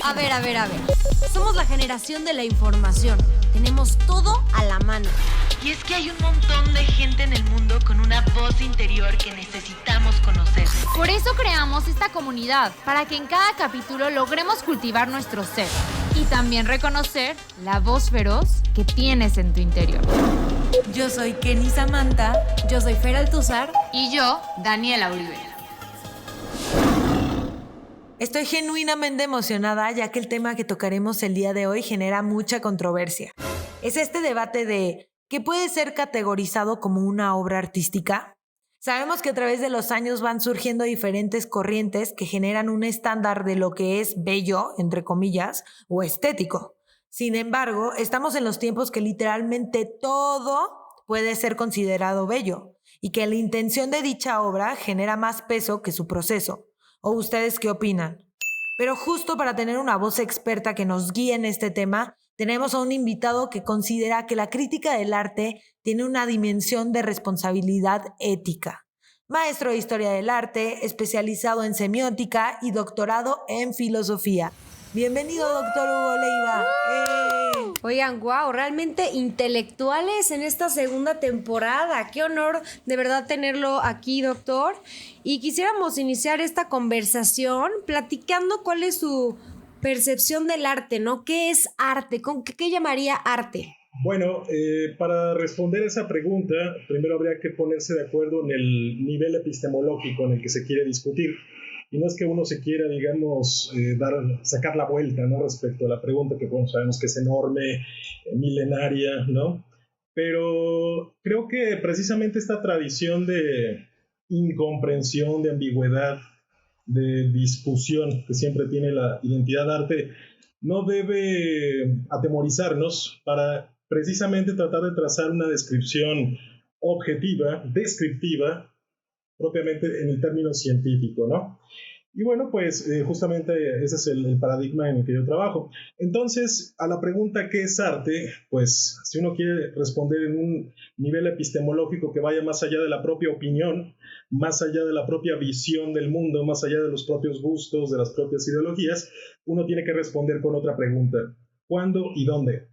A ver. Somos la generación de la información. Tenemos todo a la mano. Y es que hay un montón de gente en el mundo con una voz interior que necesitamos conocer. Por eso creamos esta comunidad, para que en cada capítulo logremos cultivar nuestro ser y también reconocer la voz feroz que tienes en tu interior. Yo soy Kenny Samantha. Yo soy Fer Altuzar. Y yo, Daniela Uribe. Estoy genuinamente emocionada ya que el tema que tocaremos el día de hoy genera mucha controversia. Es este debate de ¿qué puede ser categorizado como una obra artística? Sabemos que a través de los años van surgiendo diferentes corrientes que generan un estándar de lo que es bello, entre comillas, o estético. Sin embargo, estamos en los tiempos que literalmente todo puede ser considerado bello y que la intención de dicha obra genera más peso que su proceso. ¿O ustedes qué opinan? Pero justo para tener una voz experta que nos guíe en este tema, tenemos a un invitado que considera que la crítica del arte tiene una dimensión de responsabilidad ética. Maestro de Historia del Arte, especializado en semiótica y doctorado en filosofía. Bienvenido, doctor Hugo Leiva. Oigan, wow, realmente intelectuales en esta segunda temporada. Qué honor de verdad tenerlo aquí, doctor. Y quisiéramos iniciar esta conversación platicando cuál es su percepción del arte, ¿no? ¿Qué es arte? ¿Qué llamaría arte? Bueno, para responder esa pregunta, primero habría que ponerse de acuerdo en el nivel epistemológico en el que se quiere discutir. Y no es que uno se quiera, digamos, sacar la vuelta, ¿no? Respecto a la pregunta que, bueno, sabemos que es enorme, milenaria, ¿no? Pero creo que precisamente esta tradición de incomprensión, de ambigüedad, de discusión que siempre tiene la identidad de arte, no debe atemorizarnos para precisamente tratar de trazar una descripción objetiva, descriptiva, propiamente en el término científico, ¿no? Y bueno, pues justamente ese es el paradigma en el que yo trabajo. Entonces, a la pregunta ¿qué es arte? Pues si uno quiere responder en un nivel epistemológico que vaya más allá de la propia opinión, más allá de la propia visión del mundo, más allá de los propios gustos, de las propias ideologías, uno tiene que responder con otra pregunta: ¿cuándo y dónde?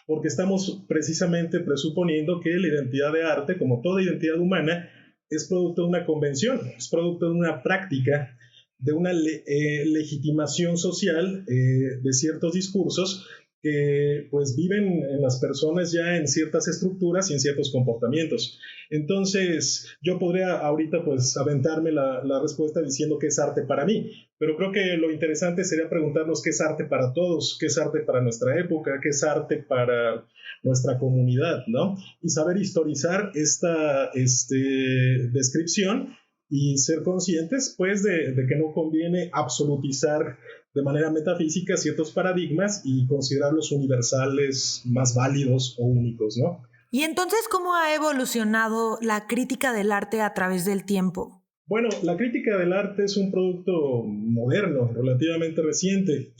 Porque estamos precisamente presuponiendo que la identidad de arte, como toda identidad humana, es producto de una convención, es producto de una práctica, de una legitimación social de ciertos discursos que pues viven en las personas ya en ciertas estructuras y en ciertos comportamientos. Entonces yo podría ahorita pues aventarme la respuesta diciendo qué es arte para mí, pero creo que lo interesante sería preguntarnos qué es arte para todos, qué es arte para nuestra época, qué es arte para nuestra comunidad, ¿no? Y saber historizar esta descripción y ser conscientes pues de que no conviene absolutizar de manera metafísica ciertos paradigmas y considerarlos universales, más válidos o únicos, ¿no? ¿Y entonces cómo ha evolucionado la crítica del arte a través del tiempo? Bueno, la crítica del arte es un producto moderno, relativamente reciente.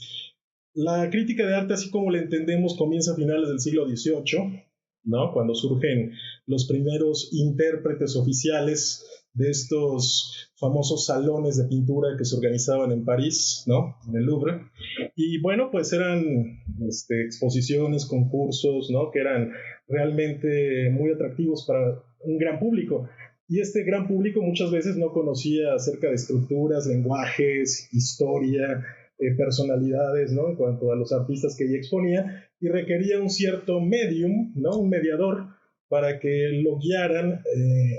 La crítica de arte, así como la entendemos, comienza a finales del siglo XVIII, ¿no? Cuando surgen los primeros intérpretes oficiales de estos famosos salones de pintura que se organizaban en París, ¿no? En el Louvre. Y bueno, pues eran exposiciones, concursos, ¿no? Que eran realmente muy atractivos para un gran público. Y este gran público muchas veces no conocía acerca de estructuras, lenguajes, historia, personalidades, ¿no? En cuanto a los artistas que ella exponía, y requería un cierto medium, ¿no? Un mediador para que lo guiaran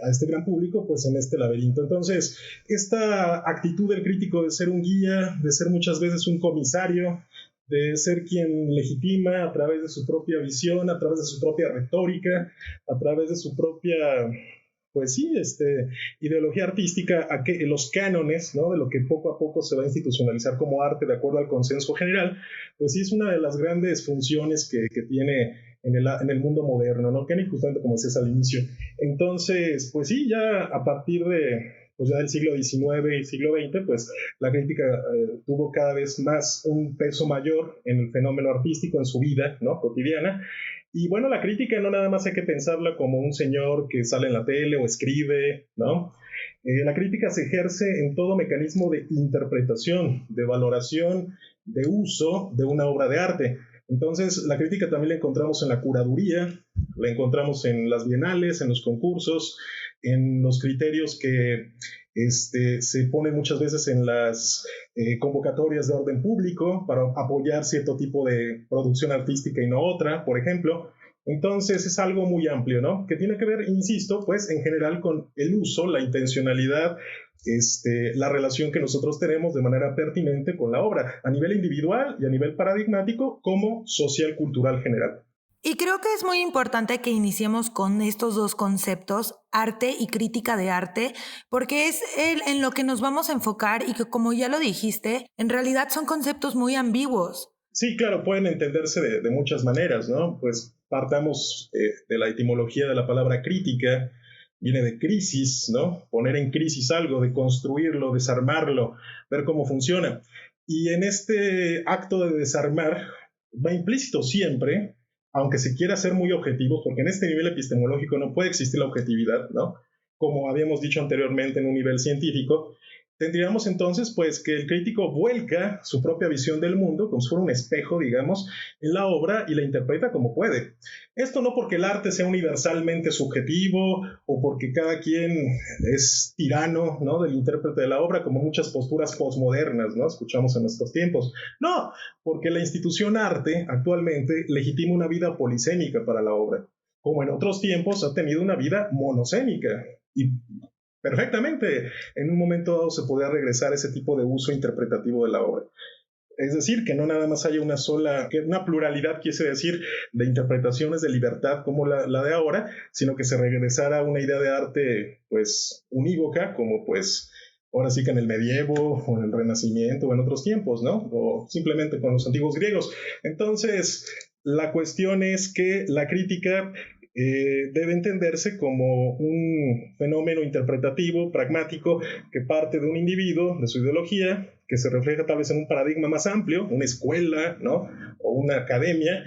a este gran público pues en este laberinto. Entonces, esta actitud del crítico de ser un guía, de ser muchas veces un comisario, de ser quien legitima a través de su propia visión, a través de su propia retórica, a través de su propia, pues sí, ideología artística, a que los cánones, ¿no? De lo que poco a poco se va a institucionalizar como arte de acuerdo al consenso general, pues sí es una de las grandes funciones que tiene en el mundo moderno, ¿no? Kenny, justamente como decías al inicio. Entonces, pues sí, ya a partir pues ya del siglo XIX y siglo XX, pues la crítica tuvo cada vez más un peso mayor en el fenómeno artístico, en su vida, ¿no? Cotidiana. Y bueno, la crítica no nada más hay que pensarla como un señor que sale en la tele o escribe, ¿no? La crítica se ejerce en todo mecanismo de interpretación, de valoración de uso de una obra de arte. Entonces, la crítica también la encontramos en la curaduría, la encontramos en las bienales, en los concursos, en los criterios que se ponen muchas veces en las convocatorias de orden público para apoyar cierto tipo de producción artística y no otra, por ejemplo. Entonces es algo muy amplio, ¿no? Que tiene que ver, insisto, pues en general con el uso, la intencionalidad, la relación que nosotros tenemos de manera pertinente con la obra, a nivel individual y a nivel paradigmático como social cultural general. Y creo que es muy importante que iniciemos con estos dos conceptos, arte y crítica de arte, porque es en lo que nos vamos a enfocar y que, como ya lo dijiste, en realidad son conceptos muy ambiguos. Sí, claro, pueden entenderse de muchas maneras, ¿no? Pues partamos de la etimología de la palabra crítica, viene de crisis, ¿no? Poner en crisis algo, de construirlo, desarmarlo, ver cómo funciona. Y en este acto de desarmar va implícito siempre, aunque se quiera ser muy objetivos, porque en este nivel epistemológico no puede existir la objetividad, ¿no? Como habíamos dicho anteriormente en un nivel científico, tendríamos entonces pues que el crítico vuelca su propia visión del mundo, como si fuera un espejo, digamos, en la obra y la interpreta como puede. Esto no porque el arte sea universalmente subjetivo o porque cada quien es tirano, ¿no?, del intérprete de la obra, como muchas posturas posmodernas, ¿no?, escuchamos en nuestros tiempos. No, porque la institución arte actualmente legitima una vida polisémica para la obra, como en otros tiempos ha tenido una vida monosémica. Y perfectamente, en un momento dado se podía regresar a ese tipo de uso interpretativo de la obra. Es decir, que no nada más haya una pluralidad, quise decir, de interpretaciones de libertad como la de ahora, sino que se regresara a una idea de arte, pues, unívoca, como pues ahora sí que en el medievo, o en el Renacimiento, o en otros tiempos, ¿no? O simplemente con los antiguos griegos. Entonces, la cuestión es que la crítica debe entenderse como un fenómeno interpretativo, pragmático, que parte de un individuo, de su ideología, que se refleja tal vez en un paradigma más amplio, una escuela, ¿no?, o una academia,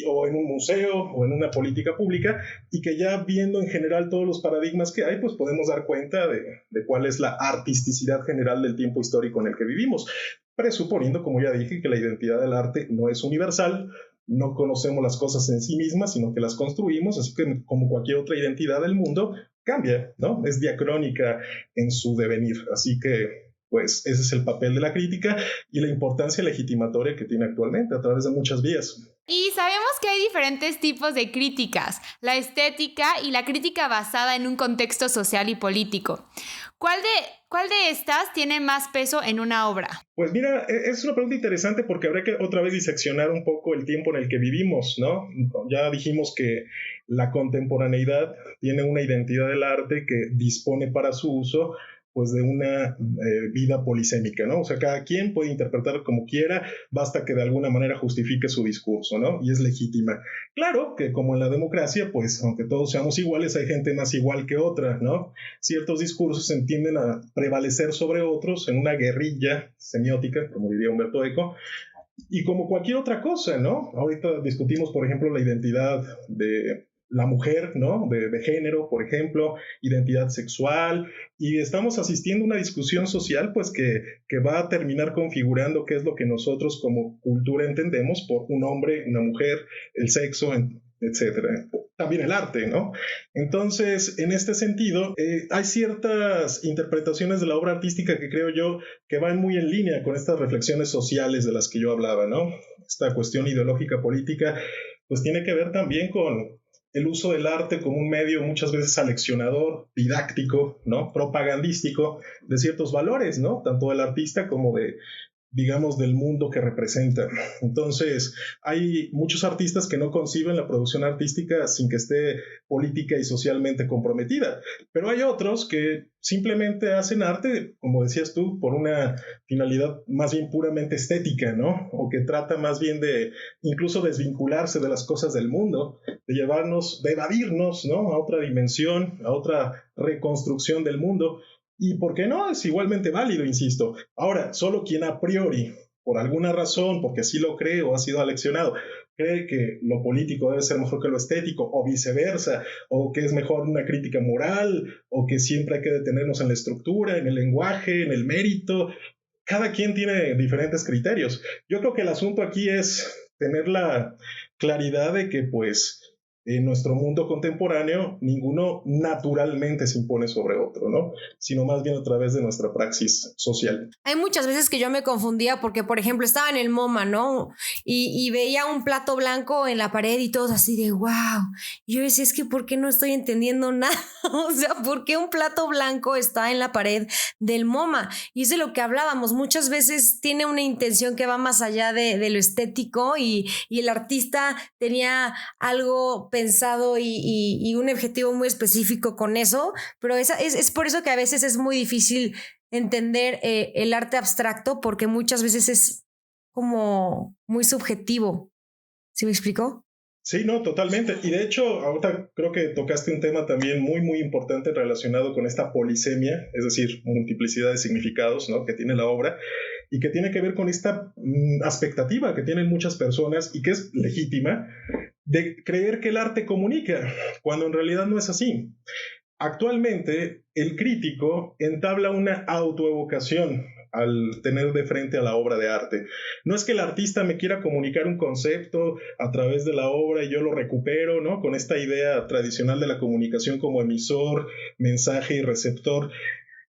o en un museo, o en una política pública, y que ya viendo en general todos los paradigmas que hay, pues podemos dar cuenta de cuál es la artisticidad general del tiempo histórico en el que vivimos, presuponiendo, como ya dije, que la identidad del arte no es universal. No conocemos las cosas en sí mismas, sino que las construimos, así que como cualquier otra identidad del mundo, cambia, ¿no? Es diacrónica en su devenir, así que pues ese es el papel de la crítica y la importancia legitimatoria que tiene actualmente a través de muchas vías. Y sabemos que hay diferentes tipos de críticas, la estética y la crítica basada en un contexto social y político. ¿Cuál de estas tiene más peso en una obra? Pues mira, es una pregunta interesante porque habría que otra vez diseccionar un poco el tiempo en el que vivimos, ¿no? Ya dijimos que la contemporaneidad tiene una identidad del arte que dispone para su uso pues de una vida polisémica, ¿no? O sea, cada quien puede interpretar como quiera, basta que de alguna manera justifique su discurso, ¿no? Y es legítima. Claro que como en la democracia, pues aunque todos seamos iguales, hay gente más igual que otra, ¿no? Ciertos discursos tienden a prevalecer sobre otros en una guerrilla semiótica, como diría Humberto Eco, y como cualquier otra cosa, ¿no? Ahorita discutimos, por ejemplo, la identidad de la mujer, ¿no?, de género, por ejemplo, identidad sexual, y estamos asistiendo a una discusión social pues que va a terminar configurando qué es lo que nosotros como cultura entendemos por un hombre, una mujer, el sexo, etcétera. También el arte, ¿no? Entonces, en este sentido, hay ciertas interpretaciones de la obra artística que creo yo que van muy en línea con estas reflexiones sociales de las que yo hablaba, ¿no? Esta cuestión ideológica política pues tiene que ver también con el uso del arte como un medio muchas veces aleccionador, didáctico, ¿no?, propagandístico de ciertos valores, ¿no?, tanto del artista como digamos, del mundo que representa. Entonces, hay muchos artistas que no conciben la producción artística sin que esté política y socialmente comprometida, pero hay otros que simplemente hacen arte, como decías tú, por una finalidad más bien puramente estética, ¿no? O que trata más bien de incluso desvincularse de las cosas del mundo, de evadirnos, ¿no?, a otra dimensión, a otra reconstrucción del mundo. Y por qué no, es igualmente válido, insisto. Ahora, solo quien a priori, por alguna razón, porque así lo cree o ha sido aleccionado, cree que lo político debe ser mejor que lo estético, o viceversa, o que es mejor una crítica moral, o que siempre hay que detenernos en la estructura, en el lenguaje, en el mérito, cada quien tiene diferentes criterios. Yo creo que el asunto aquí es tener la claridad de que, pues, en nuestro mundo contemporáneo, ninguno naturalmente se impone sobre otro, ¿no? Sino más bien a través de nuestra praxis social. Hay muchas veces que yo me confundía porque, por ejemplo, estaba en el MoMA, ¿no? Y veía un plato blanco en la pared y todos así de wow. Y yo decía, es que ¿por qué no estoy entendiendo nada? O sea, ¿por qué un plato blanco está en la pared del MoMA? Y es de lo que hablábamos. Muchas veces tiene una intención que va más allá de lo estético y el artista tenía algo pensado y un objetivo muy específico con eso, pero es por eso que a veces es muy difícil entender el arte abstracto, porque muchas veces es como muy subjetivo. ¿Sí me explicó? Sí, no, totalmente. Y de hecho, ahorita creo que tocaste un tema también muy, muy importante relacionado con esta polisemia, es decir, multiplicidad de significados, ¿no?, que tiene la obra y que tiene que ver con esta expectativa que tienen muchas personas y que es legítima de creer que el arte comunica, cuando en realidad no es así. Actualmente, el crítico entabla una autoevocación al tener de frente a la obra de arte. No es que el artista me quiera comunicar un concepto a través de la obra y yo lo recupero, ¿no?, con esta idea tradicional de la comunicación como emisor, mensaje y receptor,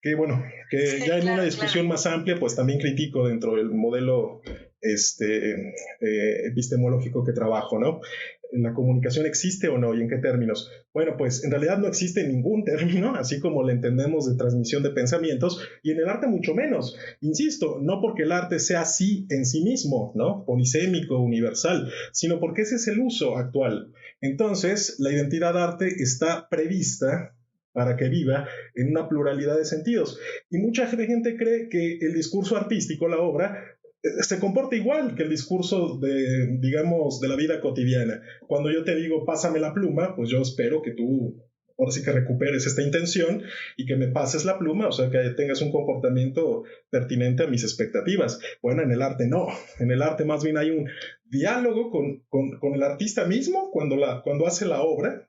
que bueno, que sí, ya en una discusión más amplia, pues también critico dentro del modelo epistemológico que trabajo, ¿no? ¿La comunicación existe o no? ¿Y en qué términos? Bueno, pues en realidad no existe ningún término, así como le entendemos, de transmisión de pensamientos, y en el arte mucho menos. Insisto, no porque el arte sea así en sí mismo, ¿no?, polisémico, universal, sino porque ese es el uso actual. Entonces, la identidad arte está prevista para que viva en una pluralidad de sentidos. Y mucha gente cree que el discurso artístico, la obra, se comporta igual que el discurso de, digamos, de la vida cotidiana. Cuando yo te digo, pásame la pluma, pues yo espero que tú, ahora sí que recuperes esta intención y que me pases la pluma, o sea, que tengas un comportamiento pertinente a mis expectativas. Bueno, en el arte no. En el arte más bien hay un diálogo con el artista mismo cuando hace la obra.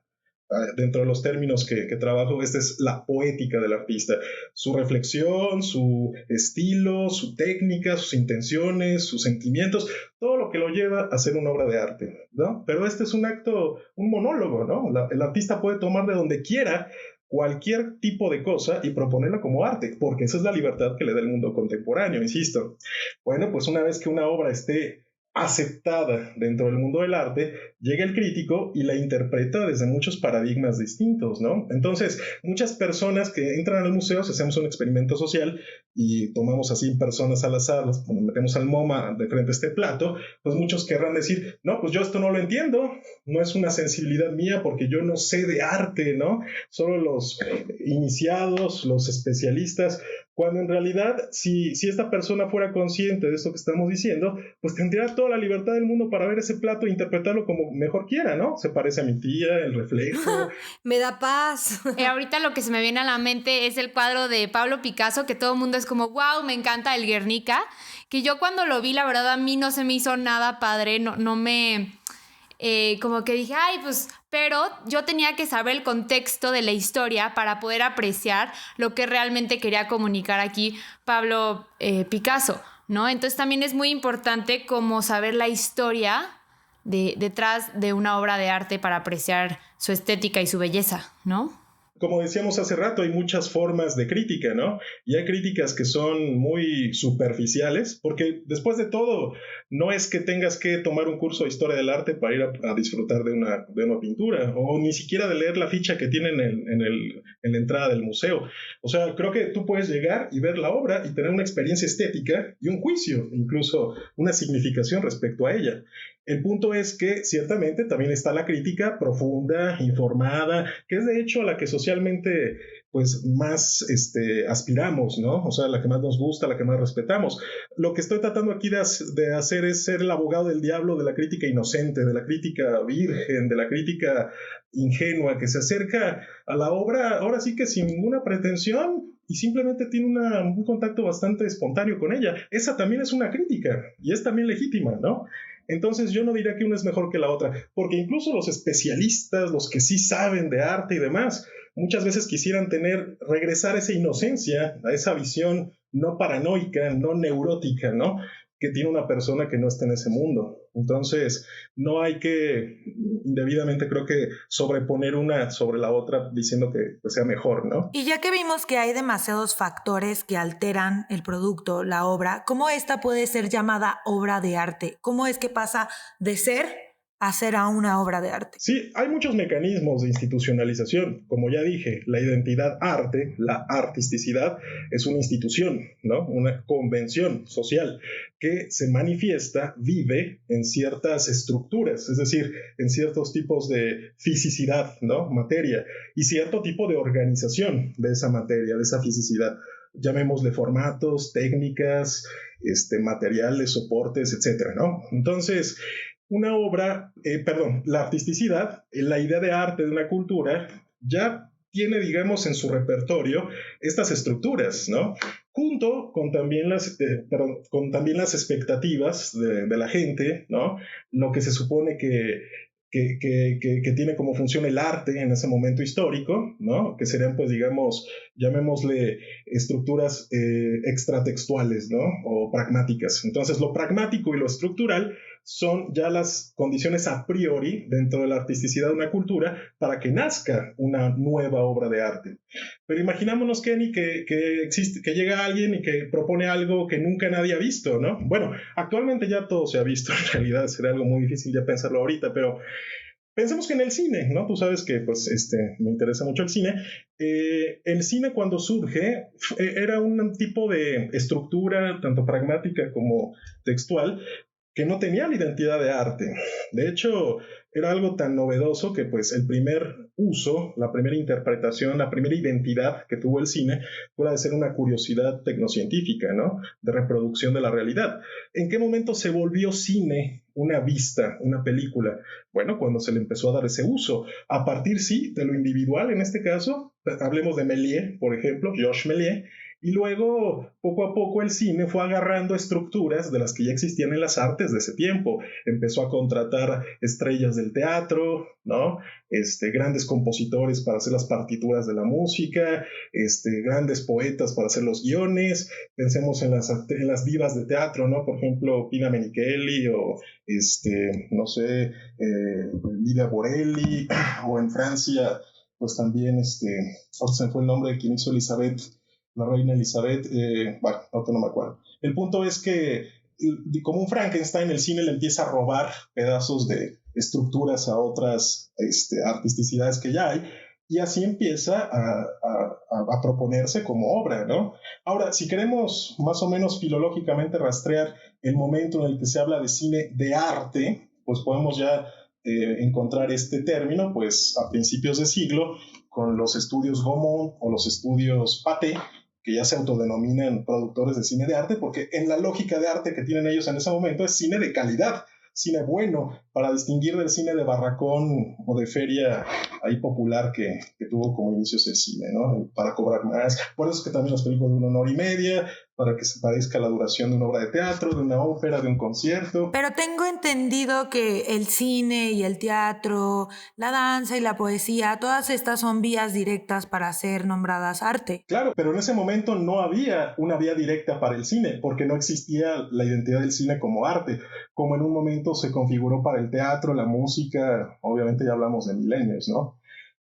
Dentro de los términos que trabajo, esta es la poética del artista, su reflexión, su estilo, su técnica, sus intenciones, sus sentimientos, todo lo que lo lleva a hacer una obra de arte, ¿no? Pero este es un acto, un monólogo, ¿no? El artista puede tomar de donde quiera cualquier tipo de cosa y proponerla como arte, porque esa es la libertad que le da el mundo contemporáneo, insisto. Bueno, pues una vez que una obra esté aceptada dentro del mundo del arte, llega el crítico y la interpreta desde muchos paradigmas distintos, ¿no? Entonces, muchas personas que entran al museo, si hacemos un experimento social y tomamos así personas al azar, las metemos al MoMA de frente a este plato, pues muchos querrán decir, no, pues yo esto no lo entiendo, no es una sensibilidad mía porque yo no sé de arte, ¿no? Solo los iniciados, los especialistas, cuando en realidad, si esta persona fuera consciente de esto que estamos diciendo, pues tendría toda la libertad del mundo para ver ese plato e interpretarlo como mejor quiera, ¿no? Se parece a mi tía, el reflejo. Me da paz. Ahorita lo que se me viene a la mente es el cuadro de Pablo Picasso, que todo el mundo es como, wow, me encanta el Guernica, que yo cuando lo vi, la verdad, a mí no se me hizo nada padre, no me... como que dije, ay, pues, pero yo tenía que saber el contexto de la historia para poder apreciar lo que realmente quería comunicar aquí Pablo Picasso, ¿no? Entonces también es muy importante como saber la historia detrás de una obra de arte para apreciar su estética y su belleza, ¿no? Como decíamos hace rato, hay muchas formas de crítica, ¿no? Y hay críticas que son muy superficiales, porque después de todo, no es que tengas que tomar un curso de historia del arte para ir a disfrutar de una pintura, o ni siquiera de leer la ficha que tienen en la entrada del museo. O sea, creo que tú puedes llegar y ver la obra y tener una experiencia estética y un juicio, incluso una significación respecto a ella. El punto es que ciertamente también está la crítica profunda, informada, que es de hecho a la que socialmente pues más aspiramos, ¿no? O sea, la que más nos gusta, la que más respetamos. Lo que estoy tratando aquí de hacer es ser el abogado del diablo de la crítica inocente, de la crítica virgen, de la crítica ingenua, que se acerca a la obra ahora sí que sin ninguna pretensión y simplemente tiene un contacto bastante espontáneo con ella. Esa también es una crítica y es también legítima, ¿no? Entonces yo no diría que una es mejor que la otra, porque incluso los especialistas, los que sí saben de arte y demás, muchas veces quisieran regresar a esa inocencia, a esa visión no paranoica, no neurótica, ¿no?, que tiene una persona que no está en ese mundo. Entonces, no hay que indebidamente, creo que, sobreponer una sobre la otra diciendo que sea mejor, ¿no? Y ya que vimos que hay demasiados factores que alteran el producto, la obra, ¿cómo esta puede ser llamada obra de arte? ¿Cómo es que pasa de ser a ser a una obra de arte? Sí, hay muchos mecanismos de institucionalización. Como ya dije, la identidad arte, la artisticidad, es una institución, ¿no?, una convención social que se manifiesta, vive en ciertas estructuras, es decir, en ciertos tipos de fisicidad, ¿no?, materia, y cierto tipo de organización de esa materia, de esa fisicidad. Llamémosle formatos, técnicas, materiales, soportes, etcétera, ¿no? Entonces, una obra, la artisticidad, la idea de arte de una cultura, ya tiene, digamos, en su repertorio estas estructuras, ¿no?, junto con también las expectativas de la gente, ¿no?, lo que se supone que tiene como función el arte en ese momento histórico, ¿no?, que serían, pues, digamos, llamémosle estructuras extratextuales, ¿no?, o pragmáticas. Entonces, lo pragmático y lo estructural son ya las condiciones a priori dentro de la artisticidad de una cultura para que nazca una nueva obra de arte. Pero imaginámonos, Kenny, que llega alguien y que propone algo que nunca nadie ha visto, ¿no? Bueno, actualmente ya todo se ha visto, en realidad sería algo muy difícil ya pensarlo ahorita, pero pensemos que en el cine, ¿no? Tú sabes que, pues, me interesa mucho el cine. El cine, cuando surge, era un tipo de estructura tanto pragmática como textual que no tenía la identidad de arte. De hecho, era algo tan novedoso que, pues, el primer uso, la primera interpretación, la primera identidad que tuvo el cine fue la de ser una curiosidad tecnocientífica, ¿no?, de reproducción de la realidad. ¿En qué momento se volvió cine una vista, una película? Bueno, cuando se le empezó a dar ese uso. A partir, sí, de lo individual, en este caso, hablemos de Méliès, por ejemplo, Georges Méliès, y luego, poco a poco, el cine fue agarrando estructuras de las que ya existían en las artes de ese tiempo. Empezó a contratar estrellas del teatro, ¿no?, grandes compositores para hacer las partituras de la música, grandes poetas para hacer los guiones. Pensemos en las divas de teatro, ¿no?, por ejemplo, Pina Menichelli o, Lidia Borelli, o en Francia, pues también, ahora se me fue el nombre de quien hizo Elizabeth, la reina Elizabeth, ahorita no me acuerdo. El punto es que, como un Frankenstein, el cine le empieza a robar pedazos de estructuras a otras artisticidades que ya hay, y así empieza a proponerse como obra, ¿no? Ahora, si queremos más o menos filológicamente rastrear el momento en el que se habla de cine de arte, pues podemos ya encontrar este término, pues, a principios de siglo, con los estudios Gaumont o los estudios Pathé, que ya se autodenominan productores de cine de arte, porque en la lógica de arte que tienen ellos en ese momento es cine de calidad, cine bueno, para distinguir del cine de barracón o de feria ahí popular que tuvo como inicios el cine, ¿no?, para cobrar más. Por eso es que también las películas de 1 hora y media, para que se parezca la duración de una obra de teatro, de una ópera, de un concierto. Pero tengo entendido que el cine y el teatro, la danza y la poesía, todas estas son vías directas para ser nombradas arte. Claro, pero en ese momento no había una vía directa para el cine, porque no existía la identidad del cine como arte, como en un momento se configuró para el teatro, la música. Obviamente ya hablamos de milenios, ¿no?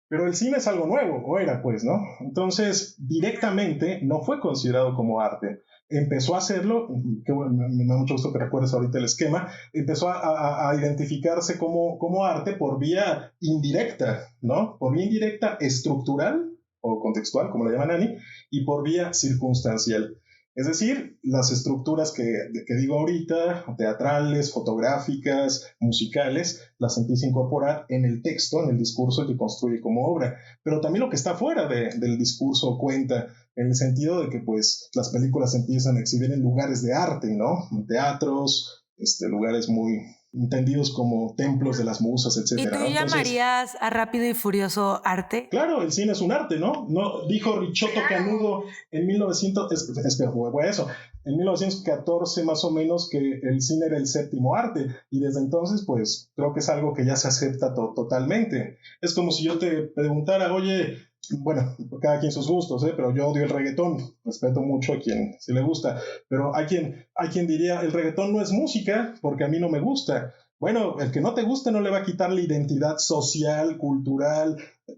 Pero el cine es algo nuevo, o era, pues, ¿no? Entonces, directamente no fue considerado como arte. Empezó a hacerlo, que bueno, me da mucho gusto que recuerdes ahorita el esquema, empezó a identificarse como arte por vía indirecta, ¿no? Por vía indirecta estructural o contextual, como le llaman Ani, y por vía circunstancial. Es decir, las estructuras que digo ahorita, teatrales, fotográficas, musicales, las empieza a incorporar en el texto, en el discurso que construye como obra. Pero también lo que está fuera del discurso cuenta, en el sentido de que, pues, las películas se empiezan a exhibir en lugares de arte, ¿no? En teatros, lugares muy entendidos como templos de las musas, etc. ¿Y tú llamarías a Rápido y Furioso arte? Claro, el cine es un arte, ¿no? Dijo Ricciotto Canudo en 1914 más o menos, que el cine era el séptimo arte, y desde entonces, pues, creo que es algo que ya se acepta totalmente. Es como si yo te preguntara, oye, bueno, cada quien sus gustos, pero yo odio el reggaetón, respeto mucho a quien sí le gusta, pero hay quien diría, el reggaetón no es música porque a mí no me gusta. Bueno, el que no te gusta no le va a quitar la identidad social, cultural,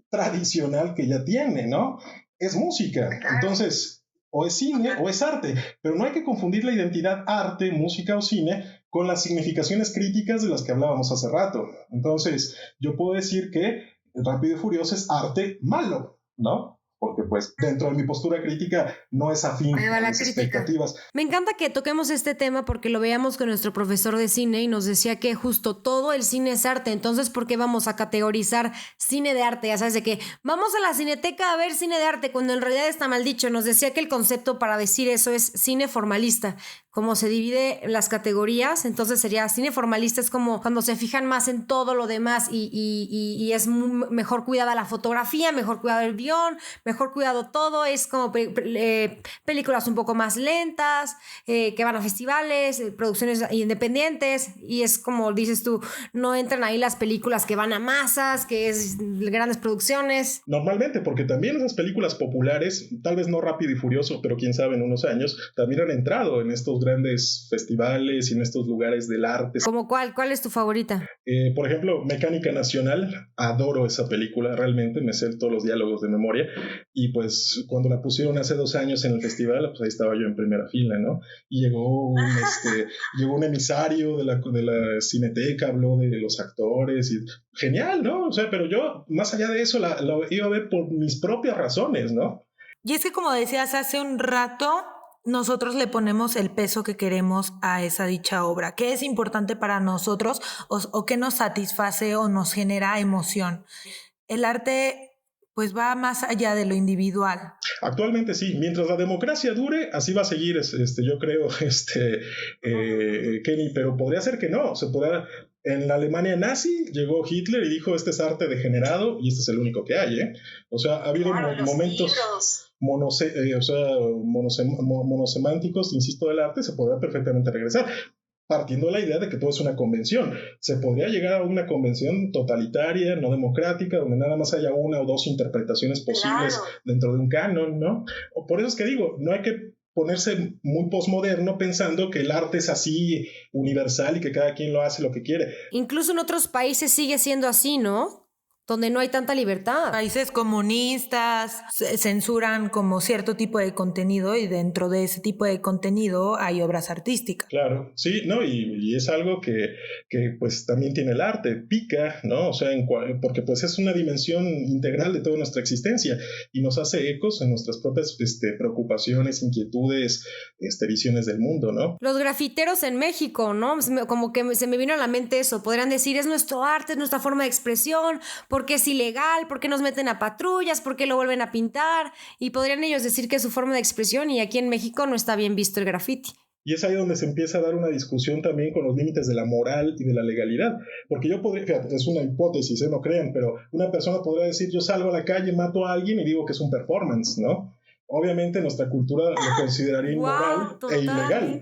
tradicional que ya tiene, ¿no? Es música, entonces, o es cine o es arte, pero no hay que confundir la identidad arte, música o cine con las significaciones críticas de las que hablábamos hace rato. Entonces, yo puedo decir que Rápido y Furioso es arte malo, ¿no? Porque pues dentro de mi postura crítica no es afín Ahí va a la mis crítica. expectativas. Me encanta que toquemos este tema porque lo veíamos con nuestro profesor de cine y nos decía que justo todo el cine es arte. Entonces, ¿por qué vamos a categorizar cine de arte? Ya sabes, de que vamos a la cineteca a ver cine de arte cuando en realidad está mal dicho. Nos decía que el concepto para decir eso es cine formalista. Como se divide las categorías, entonces sería cine formalista, es como cuando se fijan más en todo lo demás y es mejor cuidada la fotografía, mejor cuidado el guión, mejor cuidado todo, es como películas un poco más lentas, que van a festivales, producciones independientes, y es como dices tú, no entran ahí las películas que van a masas, que es grandes producciones. Normalmente, porque también esas películas populares, tal vez no Rápido y Furioso, pero quién sabe en unos años, también han entrado en estos grandes festivales y en estos lugares del arte. ¿Cómo cuál? ¿Cuál es tu favorita? Por ejemplo, Mecánica Nacional, adoro esa película, realmente me sé todos los diálogos de memoria, y pues cuando la pusieron hace 2 años en el festival, pues ahí estaba yo en primera fila, ¿no? Y llegó un emisario de la Cineteca, habló de los actores, y genial, ¿no? O sea, pero yo, más allá de eso, la iba a ver por mis propias razones, ¿no? Y es que, como decías hace un rato, nosotros le ponemos el peso que queremos a esa dicha obra, qué es importante para nosotros o qué nos satisface o nos genera emoción. El arte pues va más allá de lo individual. Actualmente sí, mientras la democracia dure, así va a seguir, yo creo, Kenny, pero podría ser que no, se podrá. En la Alemania nazi llegó Hitler y dijo, este es arte degenerado y este es el único que hay, ¿eh? O sea, ha habido momentos monosemánticos, insisto, del arte, se podrá perfectamente regresar, partiendo de la idea de que todo es una convención. Se podría llegar a una convención totalitaria, no democrática, donde nada más haya una o dos interpretaciones posibles dentro de un canon, ¿no? Por eso es que digo, no hay que ponerse muy posmoderno pensando que el arte es así universal y que cada quien lo hace lo que quiere. Incluso en otros países sigue siendo así, ¿no? Donde no hay tanta libertad. Países comunistas censuran como cierto tipo de contenido y dentro de ese tipo de contenido hay obras artísticas. Claro, sí, ¿no? Y es algo que pues también tiene el arte, pica, ¿no? O sea, porque pues es una dimensión integral de toda nuestra existencia y nos hace ecos en nuestras propias preocupaciones, inquietudes, visiones del mundo, ¿no? Los grafiteros en México, ¿no? Como que se me vino a la mente eso, podrían decir, es nuestro arte, es nuestra forma de expresión, ¿por qué es ilegal? ¿Por qué nos meten a patrullas? ¿Por qué lo vuelven a pintar? Y podrían ellos decir que es su forma de expresión y aquí en México no está bien visto el graffiti. Y es ahí donde se empieza a dar una discusión también con los límites de la moral y de la legalidad. Porque yo podría, fíjate, es una hipótesis, no crean, pero una persona podría decir, yo salgo a la calle, mato a alguien y digo que es un performance, ¿no? Obviamente nuestra cultura lo consideraría inmoral e ilegal.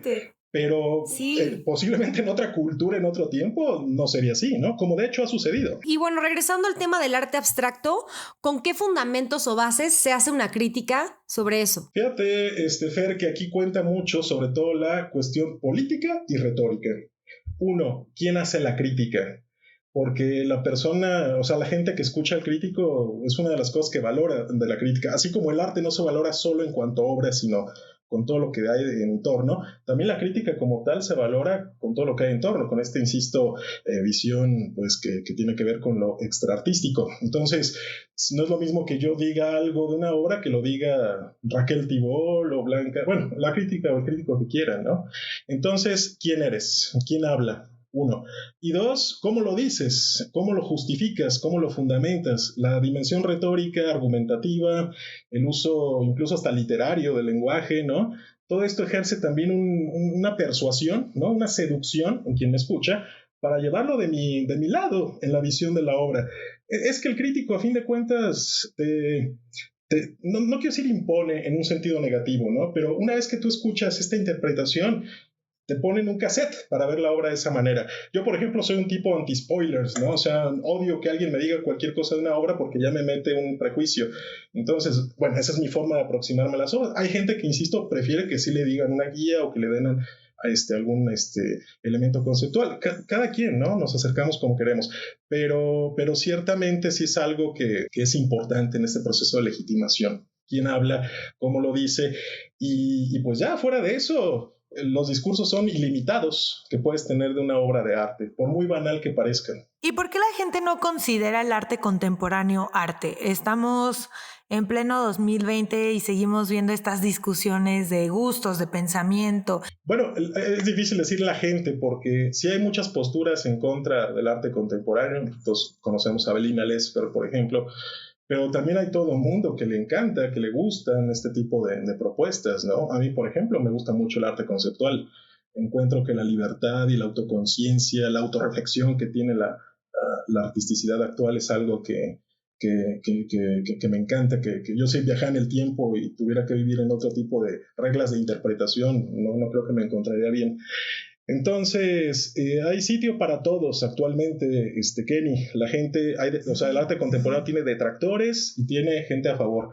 Pero sí. Posiblemente en otra cultura, en otro tiempo, no sería así, ¿no? Como de hecho ha sucedido. Y bueno, regresando al tema del arte abstracto, ¿con qué fundamentos o bases se hace una crítica sobre eso? Fíjate, Fer, que aquí cuenta mucho sobre todo la cuestión política y retórica. 1, ¿quién hace la crítica? Porque la persona, o sea, la gente que escucha al crítico es una de las cosas que valora de la crítica. Así como el arte no se valora solo en cuanto a obras, sino con todo lo que hay en torno, también la crítica como tal se valora con todo lo que hay en torno, con insisto, visión pues que tiene que ver con lo extraartístico. Entonces, no es lo mismo que yo diga algo de una obra que lo diga Raquel Tibol o Blanca, bueno, la crítica o el crítico que quieran, ¿no? Entonces, ¿quién eres? ¿Quién habla? 1. Y 2, ¿cómo lo dices? ¿Cómo lo justificas? ¿Cómo lo fundamentas? La dimensión retórica, argumentativa, el uso incluso hasta literario del lenguaje, ¿no? Todo esto ejerce también una persuasión, ¿no? Una seducción en quien me escucha para llevarlo de mi lado en la visión de la obra. Es que el crítico, a fin de cuentas, no quiero decir impone en un sentido negativo, ¿no? Pero una vez que tú escuchas esta interpretación, te ponen un cassette para ver la obra de esa manera. Yo, por ejemplo, soy un tipo anti-spoilers, ¿no? O sea, odio que alguien me diga cualquier cosa de una obra porque ya me mete un prejuicio. Entonces, bueno, esa es mi forma de aproximarme a las obras. Hay gente que, insisto, prefiere que sí le digan una guía o que le den algún elemento conceptual. Cada quien, ¿no? Nos acercamos como queremos. Pero ciertamente sí es algo que es importante en este proceso de legitimación. Quién habla, cómo lo dice, y pues ya fuera de eso, los discursos son ilimitados que puedes tener de una obra de arte, por muy banal que parezca. ¿Y por qué la gente no considera el arte contemporáneo arte? Estamos en pleno 2020 y seguimos viendo estas discusiones de gustos, de pensamiento. Bueno, es difícil decir la gente porque sí hay muchas posturas en contra del arte contemporáneo. Todos conocemos a Belina Lesper, por ejemplo, pero también hay todo un mundo que le encanta, que le gustan este tipo de propuestas, ¿no? A mí, por ejemplo, me gusta mucho el arte conceptual. Encuentro que la libertad y la autoconciencia, la autorreflexión que tiene la artisticidad actual es algo que me encanta, que yo si viajara en el tiempo y tuviera que vivir en otro tipo de reglas de interpretación, no creo que me encontraría bien. Entonces, hay sitio para todos actualmente, Kenny. La gente, el arte contemporáneo tiene detractores y tiene gente a favor.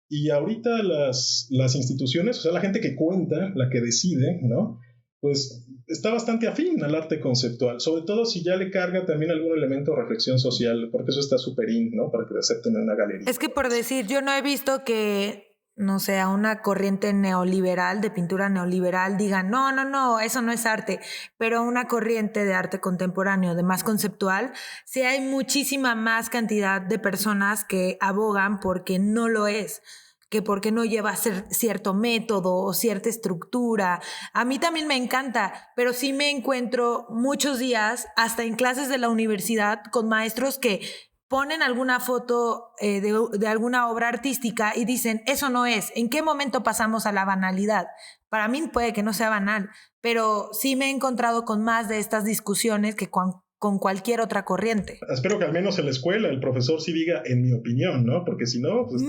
Y ahorita las instituciones, o sea, la gente que cuenta, la que decide, ¿no? Pues está bastante afín al arte conceptual, sobre todo si ya le carga también algún elemento de reflexión social, porque eso está súper in, ¿no? Para que te acepten en una galería. Es que por decir, yo no he visto que, no sé, a una corriente neoliberal, de pintura neoliberal, digan, no, eso no es arte, pero una corriente de arte contemporáneo, de más conceptual, sí hay muchísima más cantidad de personas que abogan porque no lo es, que porque no lleva cierto método o cierta estructura. A mí también me encanta, pero sí me encuentro muchos días, hasta en clases de la universidad, con maestros que ponen alguna foto de alguna obra artística y dicen, eso no es. ¿En qué momento pasamos a la banalidad? Para mí puede que no sea banal, pero sí me he encontrado con más de estas discusiones que con cualquier otra corriente. Espero que al menos en la escuela el profesor sí diga, en mi opinión, ¿no? Porque si no... Pues...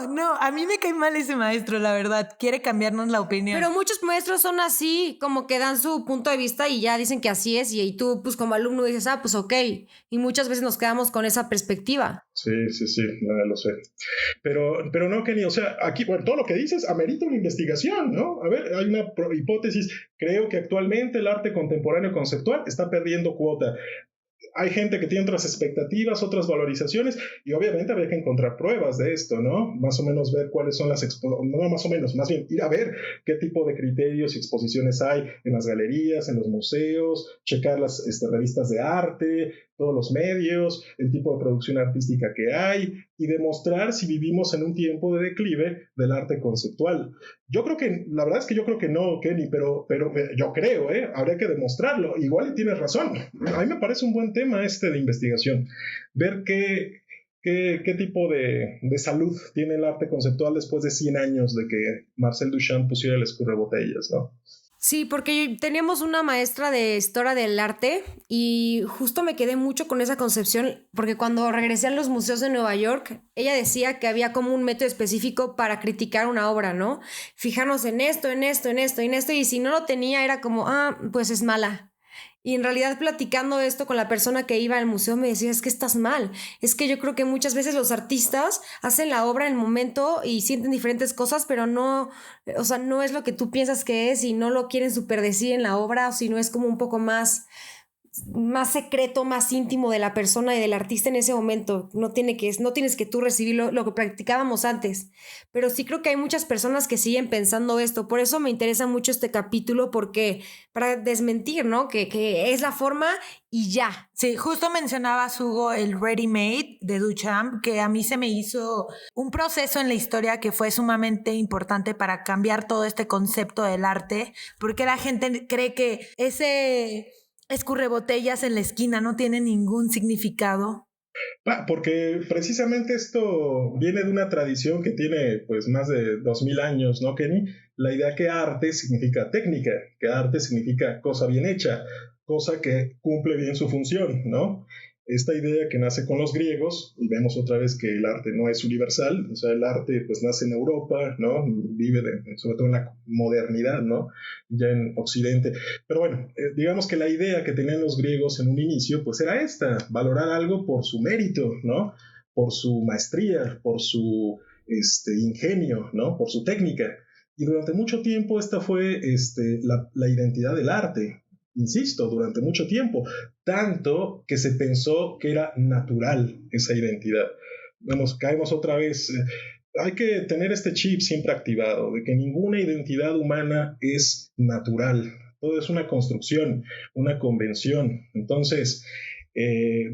No, a mí me cae mal ese maestro, la verdad. Quiere cambiarnos la opinión. Pero muchos maestros son así, como que dan su punto de vista y ya dicen que así es, y tú, pues como alumno dices, pues ok. Y muchas veces nos quedamos con esa perspectiva. Sí, lo sé. Pero no, Kenny, o sea, aquí, bueno, todo lo que dices amerita una investigación, ¿no? A ver, hay una hipótesis. Creo que actualmente el arte contemporáneo conceptual está perdiendo cuota. Hay gente que tiene otras expectativas, otras valorizaciones, y obviamente habría que encontrar pruebas de esto, ¿no? Más o menos ver cuáles son más bien ir a ver qué tipo de criterios y exposiciones hay en las galerías, en los museos, checar las revistas de arte, todos los medios, el tipo de producción artística que hay, y demostrar si vivimos en un tiempo de declive del arte conceptual. La verdad es que yo creo que no, Kenny, pero yo creo, habría que demostrarlo. Igual y tienes razón. A mí me parece un buen tema de investigación. Ver qué tipo de salud tiene el arte conceptual después de 100 años de que Marcel Duchamp pusiera el escurrebotellas, ¿no? Sí, porque teníamos una maestra de historia del arte y justo me quedé mucho con esa concepción, porque cuando regresé a los museos de Nueva York, ella decía que había como un método específico para criticar una obra, ¿no? Fijarnos en esto, y si no lo tenía era como, pues es mala. Y en realidad platicando esto con la persona que iba al museo me decía, es que estás mal. Es que yo creo que muchas veces los artistas hacen la obra en el momento y sienten diferentes cosas, pero no es lo que tú piensas que es y no lo quieren superdecir en la obra, o si no es como un poco más secreto, más íntimo de la persona y del artista en ese momento. No tienes que tú recibir lo que practicábamos antes. Pero sí creo que hay muchas personas que siguen pensando esto. Por eso me interesa mucho este capítulo, porque para desmentir, ¿no? Que es la forma y ya. Sí, justo mencionabas, Hugo, el Ready Made de Duchamp, que a mí se me hizo un proceso en la historia que fue sumamente importante para cambiar todo este concepto del arte, porque la gente cree que ese escurrebotellas en la esquina no tiene ningún significado. Porque precisamente esto viene de una tradición que tiene pues más de 2000 años, ¿no, Kenny? La idea que arte significa técnica, que arte significa cosa bien hecha, cosa que cumple bien su función, ¿no? esta idea que nace con los griegos, y vemos otra vez que el arte no es universal, o sea, el arte pues nace en Europa, ¿no? Vive sobre todo en la modernidad, ¿no? Ya en Occidente. Pero bueno, digamos que la idea que tenían los griegos en un inicio pues era esta, valorar algo por su mérito, ¿no? Por su maestría, por su ingenio, ¿no? Por su técnica. Y durante mucho tiempo esta fue la identidad del arte. Insisto, durante mucho tiempo, tanto que se pensó que era natural esa identidad. Caemos otra vez, hay que tener este chip siempre activado, de que ninguna identidad humana es natural, todo es una construcción, una convención. Entonces,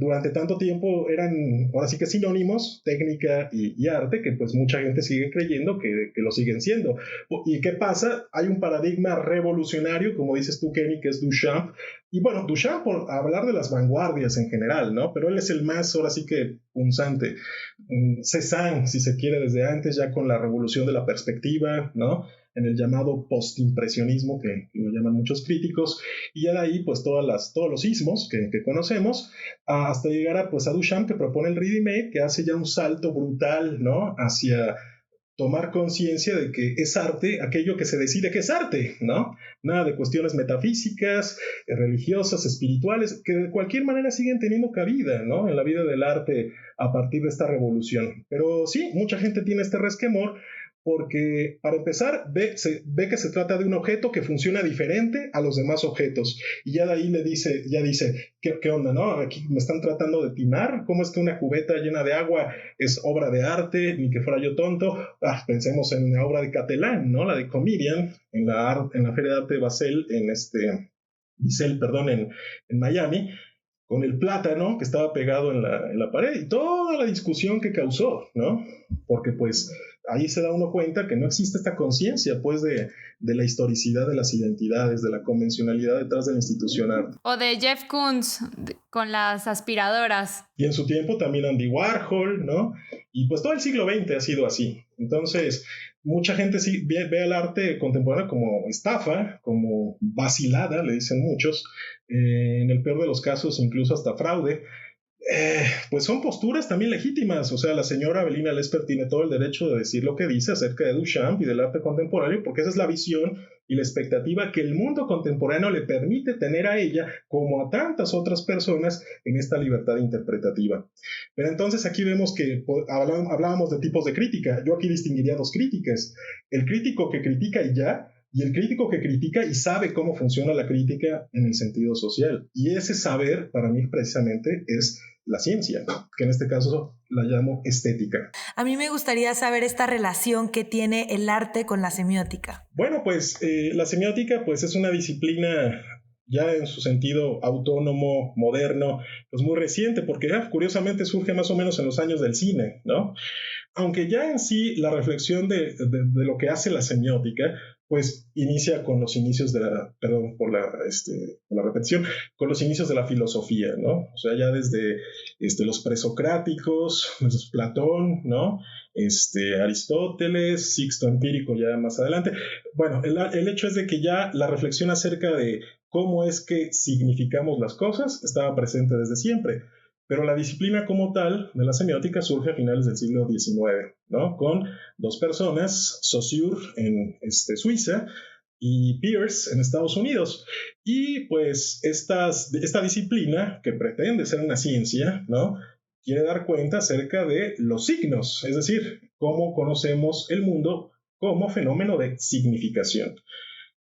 durante tanto tiempo eran ahora sí que sinónimos, técnica y arte, que pues mucha gente sigue creyendo que lo siguen siendo. ¿Y qué pasa? Hay un paradigma revolucionario, como dices tú, Kenny, que es Duchamp. Y bueno, Duchamp por hablar de las vanguardias en general, ¿no? Pero él es el más, ahora sí que punzante. Cézanne, si se quiere, desde antes, ya con la revolución de la perspectiva, ¿no? En el llamado postimpresionismo, que lo llaman muchos críticos, y ya de ahí pues todos los ismos que conocemos, hasta llegar a Duchamp, que propone el ready-made, que hace ya un salto brutal, ¿no? Hacia tomar conciencia de que es arte aquello que se decide que es arte, ¿no? Nada de cuestiones metafísicas, religiosas, espirituales, que de cualquier manera siguen teniendo cabida, ¿no? En la vida del arte a partir de esta revolución. Pero sí, mucha gente tiene este resquemor, porque para empezar ve que se trata de un objeto que funciona diferente a los demás objetos, y ya de ahí dice, ¿qué onda, no? Aquí me están tratando de timar, ¿cómo es que una cubeta llena de agua es obra de arte? Ni que fuera yo tonto. Pensemos en la obra de Catelán, ¿no? La de Comedian, en la Feria de Arte de Basel, en Miami, con el plátano que estaba pegado en la pared, y toda la discusión que causó, ¿no? Porque pues ahí se da uno cuenta que no existe esta conciencia pues de la historicidad de las identidades, de la convencionalidad detrás de la institución arte. O de Jeff Koons con las aspiradoras. Y en su tiempo también Andy Warhol, ¿no? Y pues todo el siglo XX ha sido así. Entonces, mucha gente sí ve al arte contemporáneo como estafa, como vacilada, le dicen muchos, en el peor de los casos incluso hasta fraude. Pues son posturas también legítimas. O sea, la señora Avelina Lesper tiene todo el derecho de decir lo que dice acerca de Duchamp y del arte contemporáneo, porque esa es la visión y la expectativa que el mundo contemporáneo le permite tener a ella, como a tantas otras personas, en esta libertad interpretativa. Pero entonces aquí vemos que hablábamos de tipos de crítica. Yo aquí distinguiría dos críticas: el crítico que critica y el crítico que critica y sabe cómo funciona la crítica en el sentido social. Y ese saber, para mí, precisamente, es la ciencia, que en este caso la llamo estética. A mí me gustaría saber esta relación que tiene el arte con la semiótica. Bueno, pues la semiótica pues, es una disciplina ya en su sentido autónomo, moderno, pues muy reciente, porque curiosamente surge más o menos en los años del cine, ¿no? Aunque ya en sí la reflexión de lo que hace la semiótica pues inicia con los inicios de con los inicios de la filosofía, ¿no? O sea, ya desde los presocráticos, desde Platón, ¿no? Aristóteles, Sixto Empírico ya más adelante. Bueno, el hecho es de que ya la reflexión acerca de cómo es que significamos las cosas estaba presente desde siempre. Pero la disciplina como tal de la semiótica surge a finales del siglo XIX, ¿no? Con dos personas, Saussure en Suiza y Peirce en Estados Unidos. Y pues esta disciplina, que pretende ser una ciencia, ¿no? Quiere dar cuenta acerca de los signos, es decir, cómo conocemos el mundo como fenómeno de significación.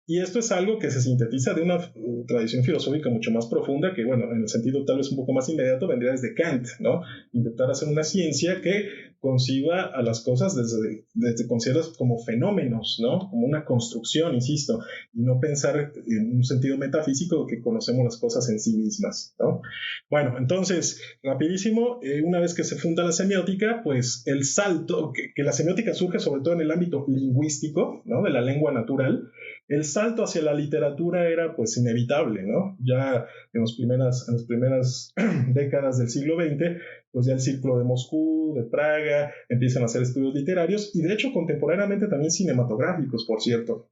Y esto es algo que se sintetiza de una tradición filosófica mucho más profunda, que, bueno, en el sentido tal vez un poco más inmediato, vendría desde Kant, ¿no? Intentar hacer una ciencia que conciba a las cosas desde consideras como fenómenos, ¿no? Como una construcción, insisto, y no pensar en un sentido metafísico que conocemos las cosas en sí mismas, ¿no? Bueno, entonces, rapidísimo, una vez que se funda la semiótica, pues el salto, que la semiótica surge sobre todo en el ámbito lingüístico, ¿no? De la lengua natural. El salto hacia la literatura era pues inevitable, ¿no? Ya en las primeras décadas del siglo XX, pues ya el Círculo de Moscú, de Praga, empiezan a hacer estudios literarios y de hecho contemporáneamente también cinematográficos, por cierto.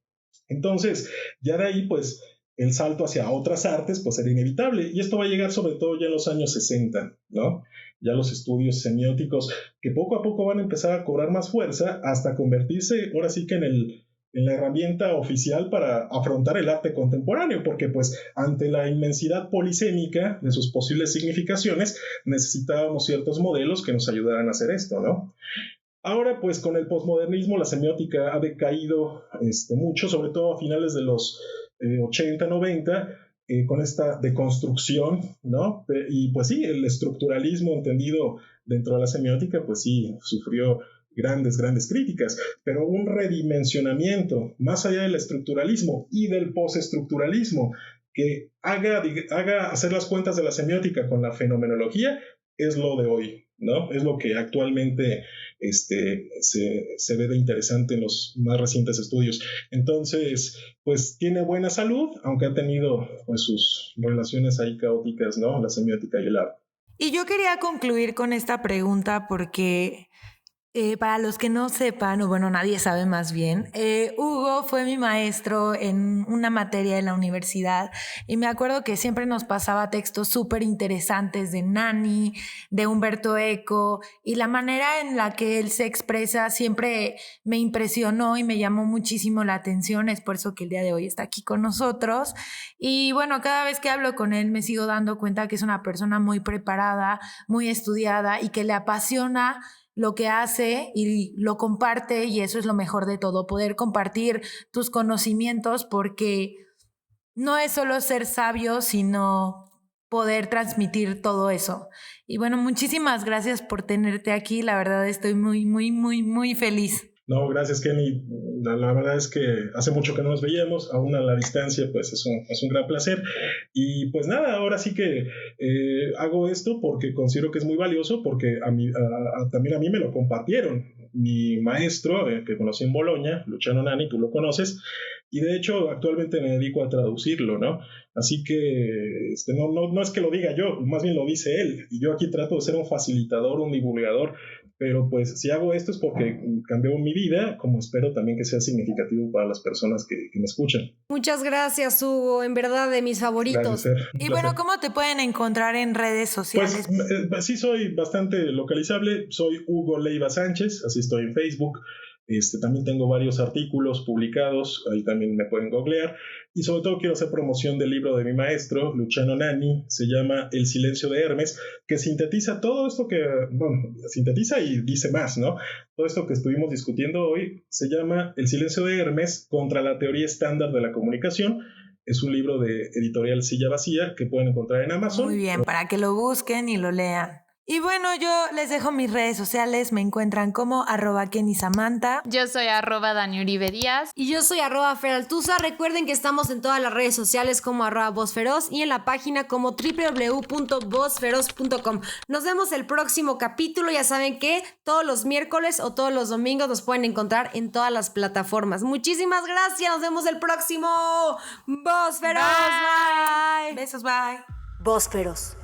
Entonces, ya de ahí pues el salto hacia otras artes pues era inevitable, y esto va a llegar sobre todo ya en los años 60, ¿no? Ya los estudios semióticos que poco a poco van a empezar a cobrar más fuerza hasta convertirse ahora sí que en la herramienta oficial para afrontar el arte contemporáneo, porque pues ante la inmensidad polisémica de sus posibles significaciones necesitábamos ciertos modelos que nos ayudaran a hacer esto, ¿no? Ahora, pues con el posmodernismo la semiótica ha decaído mucho, sobre todo a finales de los 80, 90, con esta deconstrucción, ¿no? Y pues sí, el estructuralismo entendido dentro de la semiótica, pues sí, sufrió grandes críticas, pero un redimensionamiento más allá del estructuralismo y del postestructuralismo que haga hacer las cuentas de la semiótica con la fenomenología es lo de hoy, ¿no? Es lo que actualmente se ve de interesante en los más recientes estudios. Entonces, pues tiene buena salud, aunque ha tenido pues sus relaciones ahí caóticas, ¿no? La semiótica y el arte. Y yo quería concluir con esta pregunta porque para los que no sepan, o bueno, nadie sabe más bien, Hugo fue mi maestro en una materia en la universidad y me acuerdo que siempre nos pasaba textos súper interesantes de Nani, de Umberto Eco, y la manera en la que él se expresa siempre me impresionó y me llamó muchísimo la atención. Es por eso que el día de hoy está aquí con nosotros. Y bueno, cada vez que hablo con él me sigo dando cuenta que es una persona muy preparada, muy estudiada y que le apasiona lo que hace y lo comparte, y eso es lo mejor de todo, poder compartir tus conocimientos, porque no es solo ser sabio, sino poder transmitir todo eso. Y bueno, muchísimas gracias por tenerte aquí, la verdad estoy muy feliz. No, gracias, Kenny. La verdad es que hace mucho que no nos veíamos, aún a la distancia, pues es un gran placer. Y pues nada, ahora sí que hago esto porque considero que es muy valioso, porque también a mí me lo compartieron. Mi maestro, que conocí en Bolonia, Luciano Nani, tú lo conoces, y de hecho actualmente me dedico a traducirlo, ¿no? Así que no es que lo diga yo, más bien lo dice él, y yo aquí trato de ser un facilitador, un divulgador. Pero pues si hago esto es porque cambió mi vida, como espero también que sea significativo para las personas que me escuchan. Muchas gracias, Hugo, en verdad de mis favoritos. Gracias, y bueno, ¿cómo te pueden encontrar en redes sociales? Pues sí, soy bastante localizable, soy Hugo Leiva Sánchez, así estoy en Facebook. También tengo varios artículos publicados, ahí también me pueden googlear, y sobre todo quiero hacer promoción del libro de mi maestro Luciano Nani, se llama El silencio de Hermes, que sintetiza todo esto sintetiza y dice más, ¿no? Todo esto que estuvimos discutiendo hoy se llama El silencio de Hermes contra la teoría estándar de la comunicación. Es un libro de editorial Silla Vacía que pueden encontrar en Amazon. Muy bien, para que lo busquen y lo lean. Y bueno, yo les dejo mis redes sociales, me encuentran como @KennySamantha. Yo soy @DaniUribe-Díaz. Y yo soy @Feraltuza. Recuerden que estamos en todas las redes sociales como @VozFeroz y en la página como www.vozferoz.com. Nos vemos el próximo capítulo. Ya saben que todos los miércoles o todos los domingos nos pueden encontrar en todas las plataformas. Muchísimas gracias. Nos vemos el próximo. ¡Voz Feroz! Bye. Besos, bye. Voz Feroz.